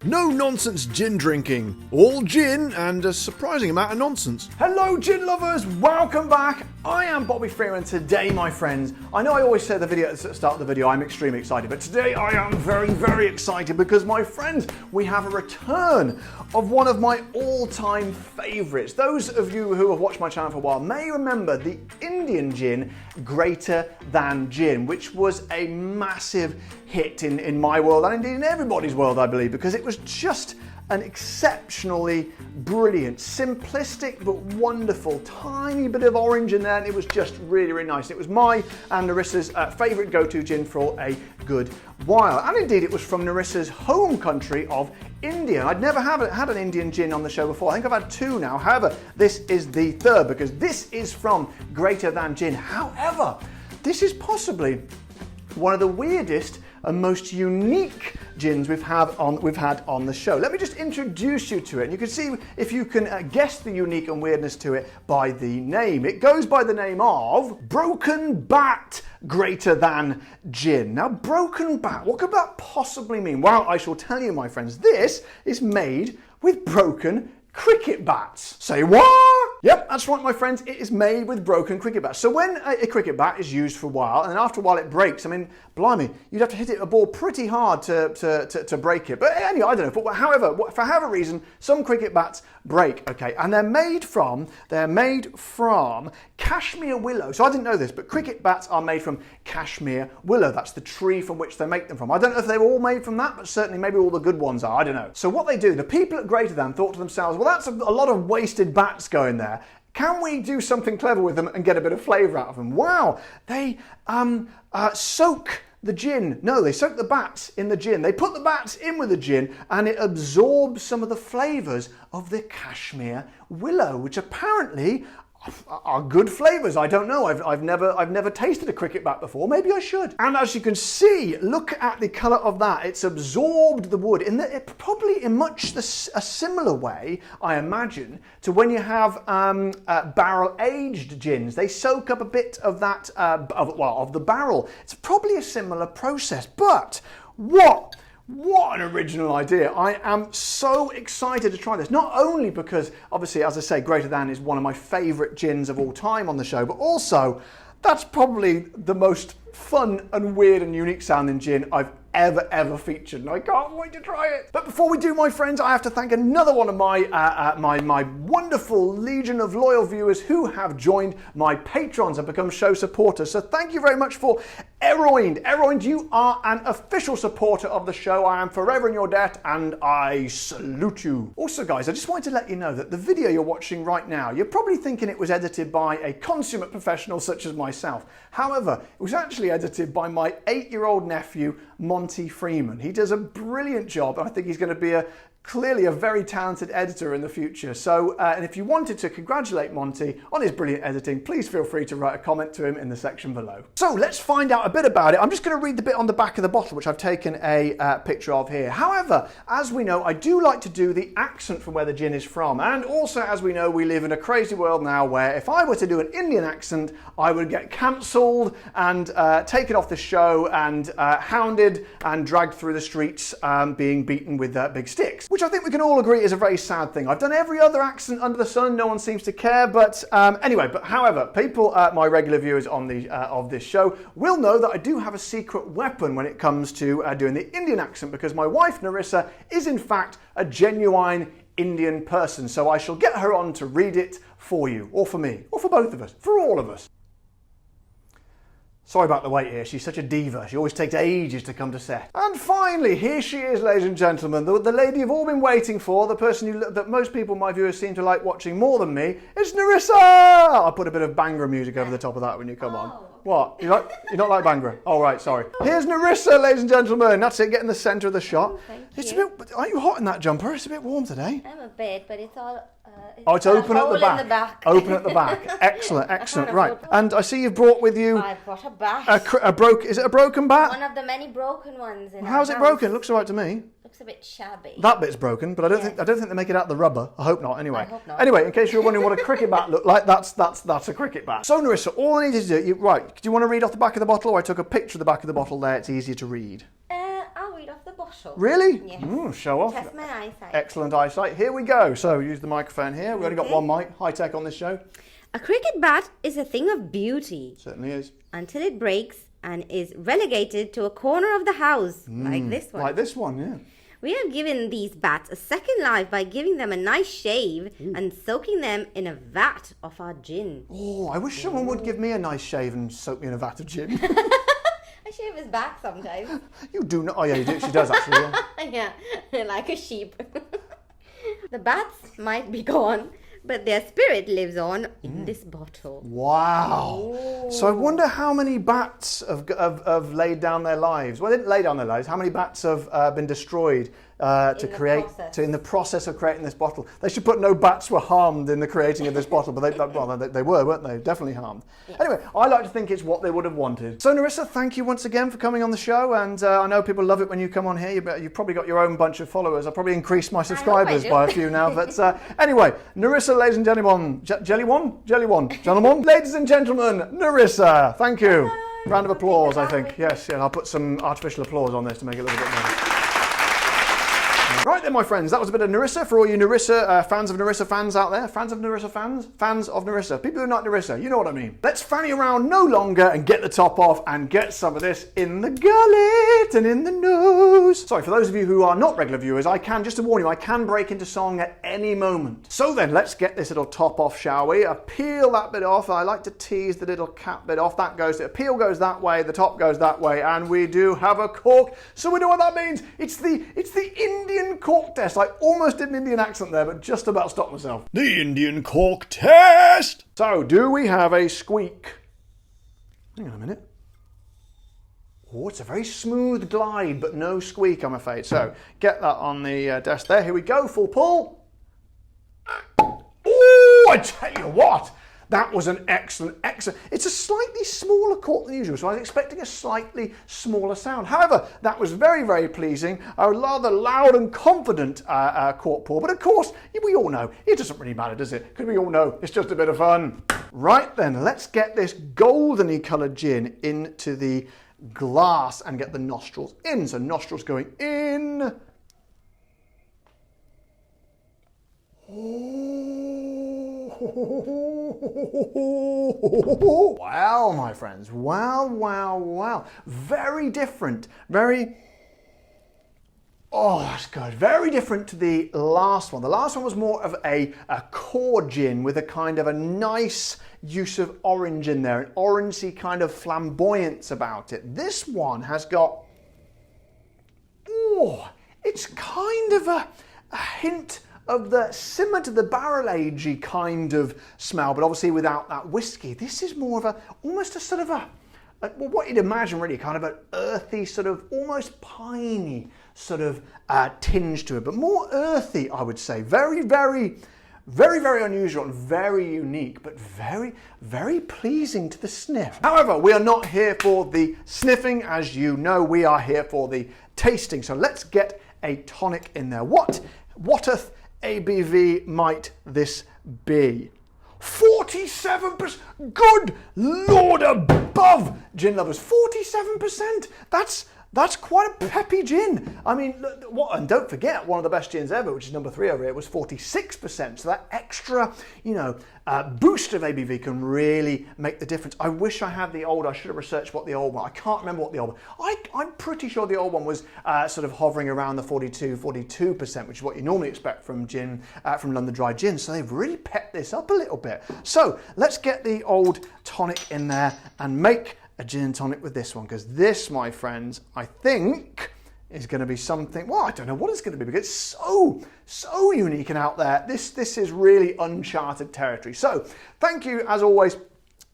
No nonsense gin drinking. All gin and a surprising amount of nonsense. Hello gin lovers, welcome back. I am Monty Freeman. Today, my friends, I know I always say at the start of the video I'm extremely excited, but today I am very, very excited because, my friends, we have a return of one of my all-time favourites. Those of you who have watched my channel for a while may remember the Indian gin, Greater Than Gin, which was a massive hit in my world and indeed in everybody's world, I believe, because it was just an exceptionally brilliant, simplistic but wonderful, tiny bit of orange in there, and it was just really, really nice. It was my and Narissa's favourite go-to gin for a good while, and indeed it was from Narissa's home country of India. I'd never had an Indian gin on the show before. I think I've had two now. However, this is the third because this is from Greater Than Gin. However, this is possibly one of the weirdest and most unique gins we've had on the show. Let me just introduce you to it, and you can see if you can guess the unique and weirdness to it by the name. It goes by the name of Broken Bat Greater Than Gin. Now, broken bat, what could that possibly mean? Well, I shall tell you, my friends. This is made with broken cricket bats. Say what? Yep, that's right, my friends. It is made with broken cricket bats. So when a cricket bat is used for a while, and then after a while it breaks, I mean, blimey, you'd have to hit a ball pretty hard to break it. But anyway, I don't know. But however, for however reason, some cricket bats break, okay? And they're made from cashmere willow. So I didn't know this, but cricket bats are made from cashmere willow. That's the tree from which they make them from. I don't know if they're all made from that, but certainly maybe all the good ones are. I don't know. So what they do, the people at Greater Than thought to themselves, well, that's a lot of wasted bats going there. Can we do something clever with them and get a bit of flavour out of them? Wow, they soak the gin. No, they soak the bats in the gin. They put the bats in with the gin and it absorbs some of the flavours of the cashmere willow, which apparently are good flavours. I don't know. I've never tasted a cricket bat before. Maybe I should. And as you can see, look at the colour of that. It's absorbed the wood probably in much a similar way, I imagine, to when you have barrel-aged gins. They soak up a bit of that of the barrel. It's probably a similar process. But what an original idea. I am so excited to try this. Not only because, obviously, as I say, Greater Than is one of my favourite gins of all time on the show, but also that's probably the most fun and weird and unique sounding gin I've ever featured, and I can't wait to try it. But before we do, my friends, I have to thank another one of my my wonderful legion of loyal viewers who have joined my patrons and become show supporters. So thank you very much for Eroind. Eroind, you are an official supporter of the show. I am forever in your debt, and I salute you. Also, guys, I just wanted to let you know that the video you're watching right now, you're probably thinking it was edited by a consummate professional such as myself. However, it was actually edited by my 8-year-old nephew, Monty Freeman. He does a brilliant job, and I think he's going to be clearly a very talented editor in the future. So, and if you wanted to congratulate Monty on his brilliant editing, please feel free to write a comment to him in the section below. So let's find out a bit about it. I'm just going to read the bit on the back of the bottle, which I've taken a picture of here. However, as we know, I do like to do the accent from where the gin is from. And also, as we know, we live in a crazy world now where if I were to do an Indian accent, I would get cancelled and taken off the show and hounded and dragged through the streets being beaten with big sticks, which I think we can all agree is a very sad thing. I've done every other accent under the sun, no one seems to care, but however, people, my regular viewers on of this show will know that I do have a secret weapon when it comes to doing the Indian accent, because my wife Narissa is in fact a genuine Indian person, so I shall get her on to read it for you, or for me, or for both of us, for all of us. Sorry about the wait here, she's such a diva. She always takes ages to come to set. And finally, here she is, ladies and gentlemen, the lady you've all been waiting for, the person that most people, my viewers, seem to like watching more than me. It's Narissa! I'll put a bit of Bhangra music over the top of that when you come on. What? You don't like Bhangra? Oh, right, sorry. Here's Narissa, ladies and gentlemen. That's it, get in the centre of the shot. Oh, thank It's you. a bit, aren't you hot in that jumper? It's a bit warm today. I'm a bit, but it's all... It's open at the back. In the back. Open at the back. Excellent, excellent. Right, and I see you've brought with you I brought a bat. Is it a broken bat? One of the many broken ones in How's our it house. broken? It looks alright to me. Looks a bit shabby. That bit's broken, but I don't think they make it out of the rubber. I hope not. Anyway. I hope not. Anyway, in case you're wondering what a cricket bat looked like, that's a cricket bat. So Narissa, all I need to do, right? Do you want to read off the back of the bottle, or I took a picture of the back of the bottle there? It's easier to read. I'll read off the bottle. bottle. Really? Yes. Show off. Test my eyesight. Excellent eyesight. Here we go. So use the microphone here. We've only got one mic. High tech on this show. A cricket bat is a thing of beauty Certainly is. until it breaks and is relegated to a corner of the house, like this one. Like this one, yeah. We have given these bats a second life by giving them a nice shave and soaking them in a vat of our gin. Oh, I wish someone would give me a nice shave and soak me in a vat of gin. I shave his back sometimes. You do not. Oh, yeah, you do. She does actually. Yeah. Yeah, like a sheep. The bats might be gone, but their spirit lives on in this bottle. Wow. Ooh. So I wonder how many bats have laid down their lives. Well, they didn't lay down their lives. How many bats have been destroyed in the process of creating this bottle? They should put no bats were harmed in the creating of this bottle, but they were, weren't they? Definitely harmed. Yeah. Anyway, I like to think it's what they would have wanted. So Narissa, thank you once again for coming on the show, and I know people love it when you come on here. You've probably got your own bunch of followers. I've probably increased my subscribers by a few now. But anyway, Narissa, ladies and gentlemen, gentlemen, ladies and gentlemen, Narissa, thank you. Round of applause, I think. Yes, I'll put some artificial applause on this to make it a little bit more. Right then, my friends, that was a bit of Narissa for all you Narissa fans of Narissa fans out there. Fans of Narissa fans? Fans of Narissa. People who are not Narissa, you know what I mean. Let's fanny around no longer and get the top off and get some of this in the gullet and in the nose. Sorry, for those of you who are not regular viewers, just to warn you, I can break into song at any moment. So then, let's get this little top off, shall we? Peel that bit off. I like to tease the little cap bit off. The peel goes that way, the top goes that way, and we do have a cork. So we know what that means. It's the Indian cork test. I almost did an Indian accent there, but just about stopped myself. The Indian cork test! So, do we have a squeak? Hang on a minute. Oh, it's a very smooth glide, but no squeak, I'm afraid. So, get that on the desk there. Here we go, full pull. Oh, I tell you what. That was an excellent. It's a slightly smaller cork than usual, so I was expecting a slightly smaller sound. However, that was very, very pleasing. A rather loud and confident cork pour, but of course, we all know it doesn't really matter, does it? Because we all know it's just a bit of fun. Right then, let's get this goldeny coloured gin into the glass and get the nostrils in. So nostrils going in. Wow, my friends. Wow. Very different. That's good. Very different to the last one. The last one was more of a core gin with a kind of a nice use of orange in there, an orangey kind of flamboyance about it. This one has got, it's kind of a hint of the simmer to the barrel agey kind of smell, but obviously without that whiskey. This is more of almost a sort of what you'd imagine really, kind of an earthy, sort of almost piney sort of tinge to it, but more earthy, I would say. Very, very unusual and very unique, but very, very pleasing to the sniff. However, we are not here for the sniffing, as you know, we are here for the tasting. So let's get a tonic in there. Whateth ABV might this be? 47%! Good Lord above, gin lovers. 47%! That's quite a peppy gin. I mean, and don't forget, one of the best gins ever, which is number 3 over here, was 46%. So that extra, boost of ABV can really make the difference. I wish I had the old. I should have researched what the old one. I can't remember what the old one. I'm pretty sure the old one was sort of hovering around the 42%, which is what you normally expect from gin, from London Dry Gin. So they've really pepped this up a little bit. So let's get the old tonic in there and make a gin and tonic with this one, because this, my friends, I think is going to be something. Well, I don't know what it's going to be because it's so unique and out there. This is really uncharted territory. So thank you as always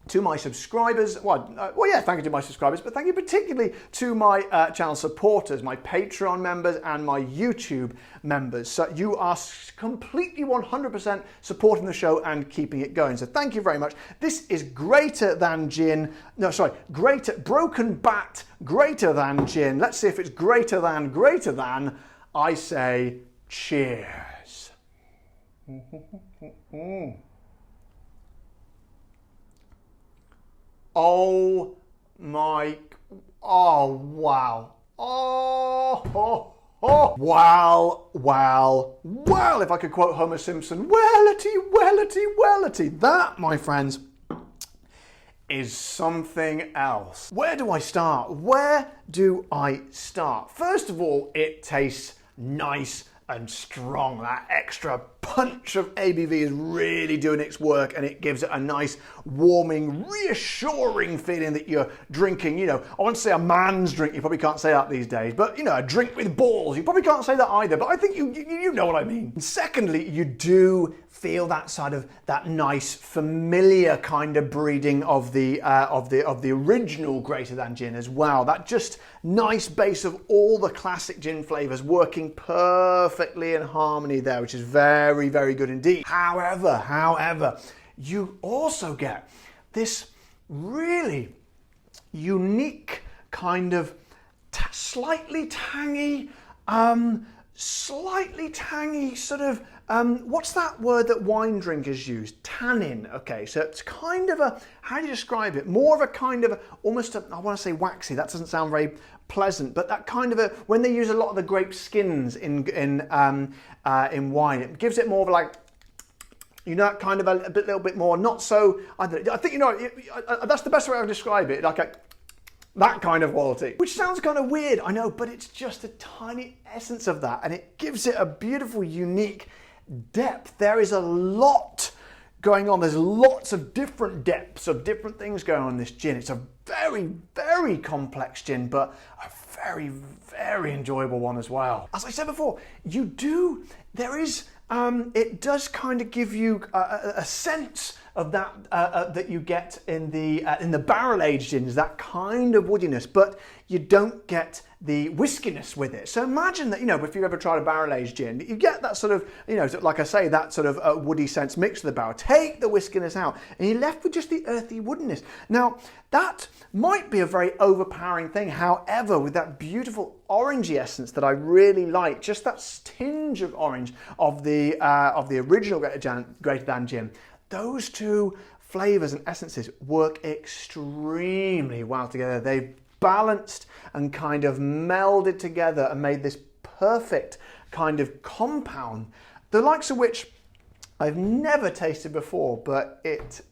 to my subscribers. Thank you to my subscribers, but thank you particularly to my channel supporters, my Patreon members and my YouTube members. So you are completely 100% supporting the show and keeping it going. So thank you very much. This is greater than gin. No, sorry, broken bat, greater than gin. Let's see if it's greater than. I say cheers. Oh wow. Well, if I could quote Homer Simpson, wellity. That, my friends, is something else. Where do I start? First of all, it tastes nice and strong. That extra punch of ABV is really doing its work, and it gives it a nice, warming, reassuring feeling that you're drinking, I want to say a man's drink, you probably can't say that these days, but, a drink with balls, you probably can't say that either, but I think you know what I mean. And secondly, you do feel that nice, familiar kind of breeding of the original Greater Than Gin as well. That just nice base of all the classic gin flavours working perfectly in harmony there, which is very, very good indeed. However, you also get this really unique kind of slightly tangy sort of, what's that word that wine drinkers use? Tannin. Okay, so it's kind of a, how do you describe it? More of a kind of, almost a, I want to say waxy, that doesn't sound very pleasant, but that kind of a, when they use a lot of the grape skins in wine, it gives it more of like, kind of a little bit more, not so, I think, that's the best way I can describe it, like that kind of quality. Which sounds kind of weird, I know, but it's just a tiny essence of that, and it gives it a beautiful, unique depth. There is a lot going on. There's lots of different depths of different things going on in this gin. It's a very, very complex gin, but a very, very enjoyable one as well. As I said before, it does kind of give you a sense of that that you get in the barrel-aged gins, that kind of woodiness, but you don't get the whiskiness with it. So imagine that, if you've ever tried a barrel-aged gin, you get that sort of, like I say, that sort of woody sense mixed with the barrel. Take the whiskiness out, and you're left with just the earthy woodiness. Now, that might be a very overpowering thing. However, with that beautiful orangey essence that I really like, just that tinge of orange of the original Greater Than Gin, those two flavours and essences work extremely well together. They've balanced and kind of melded together and made this perfect kind of compound, the likes of which I've never tasted before, but it's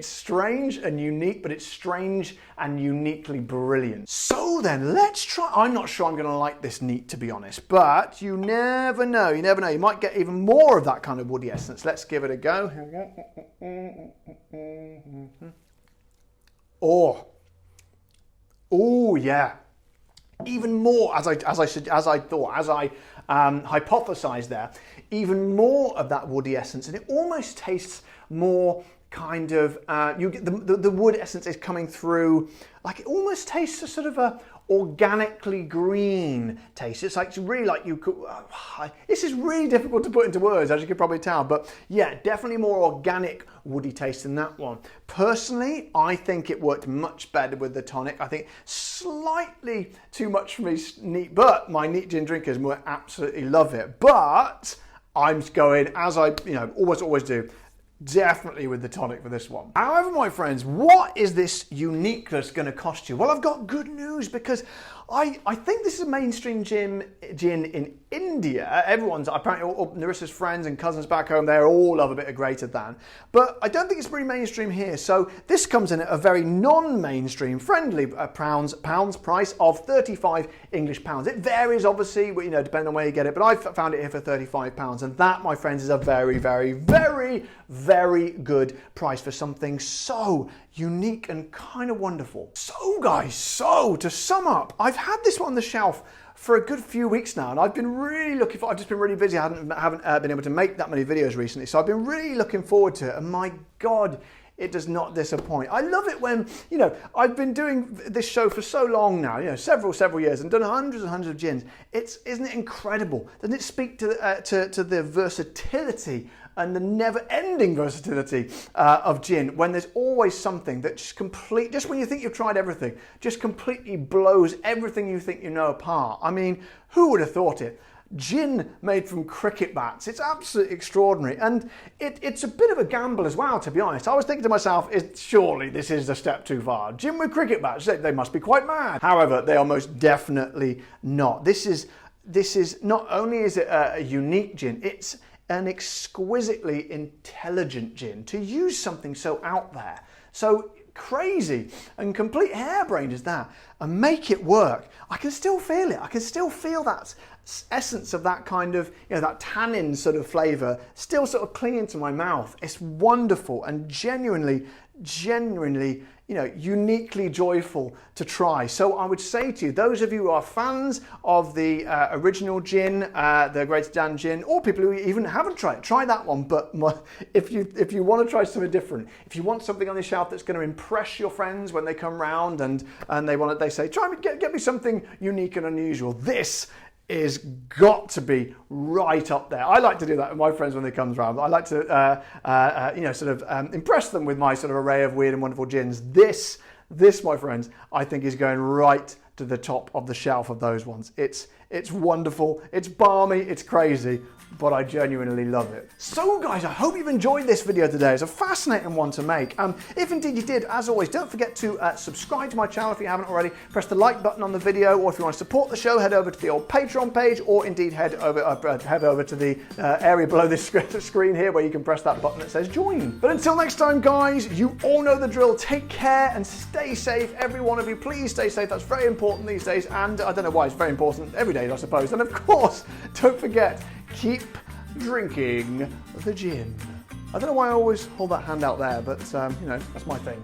strange and unique, but it's strange and uniquely brilliant. So then, let's try. I'm not sure I'm going to like this neat, to be honest, but you never know. You never know. You might get even more of that kind of woody essence. Let's give it a go. Here we go. Oh, yeah. Even more, as I hypothesized there, even more of that woody essence, and it almost tastes more kind of, you get the wood essence is coming through, like it almost tastes a sort of a organically green taste. It's like really like you could, this is really difficult to put into words, as you can probably tell, but yeah, definitely more organic woody taste in that one. Personally, I think it worked much better with the tonic. I think slightly too much for me neat, but my neat gin drinkers will absolutely love it. But I'm going, as I always do, definitely with the tonic for this one. However, my friends, what is this uniqueness going to cost you? Well, I've got good news, because I think this is a mainstream gin in India. Everyone's, apparently all Narissa's friends and cousins back home, they all love a bit of Greater Than. But I don't think it's pretty mainstream here. So this comes in at a very non-mainstream friendly pounds price of 35 English pounds. It varies, obviously, depending on where you get it, but I found it here for 35 pounds. And that, my friends, is a very, very, very, very good price for something so unique and kind of wonderful. So guys, to sum up, I've had this one on the shelf for a good few weeks now, and I've been really looking for, I've just been really busy, I haven't been able to make that many videos recently, so I've been really looking forward to it, and my God, it does not disappoint. I love it when, I've been doing this show for so long now, several years, and done hundreds and hundreds of gins. Isn't it incredible? Doesn't it speak to the versatility and the never-ending versatility of gin, when there's always something that just when you think you've tried everything, just completely blows everything you think you know apart. I mean, who would have thought it? gin made from cricket bats. It's absolutely extraordinary, and it's a bit of a gamble as well, to be honest. I was thinking to myself, surely this is a step too far. Gin with cricket bats, they must be quite mad. However, they are most definitely not. This is not only is it a unique gin, it's an exquisitely intelligent gin. To use something so out there, so crazy and complete harebrained as that, and make it work. I can still feel it. I can still feel that essence of that kind of, that tannin sort of flavour still sort of clinging to my mouth. It's wonderful and genuinely, uniquely joyful to try. So I would say to you, those of you who are fans of the original gin, the Greater Dan gin, or people who even haven't tried it, try that one. But if you want to try something different, if you want something on the shelf that's going to impress your friends when they come round and they say, get me something unique and unusual, this is got to be right up there. I like to do that with my friends when they come around. I like to, impress them with my sort of array of weird and wonderful gins. This, my friends, I think is going right to the top of the shelf of those ones. It's wonderful, it's balmy, it's crazy, but I genuinely love it. So guys, I hope you've enjoyed this video today. It's a fascinating one to make. If indeed you did, as always, don't forget to subscribe to my channel if you haven't already. Press the like button on the video, or if you want to support the show, head over to the old Patreon page, or indeed head over to the area below this screen here where you can press that button that says join. But until next time, guys, you all know the drill. Take care and stay safe. Every one of you, please stay safe. That's very important these days, and I don't know why it's very important every day, I suppose. And of course, don't forget, keep drinking the gin. I don't know why I always hold that hand out there, but that's my thing.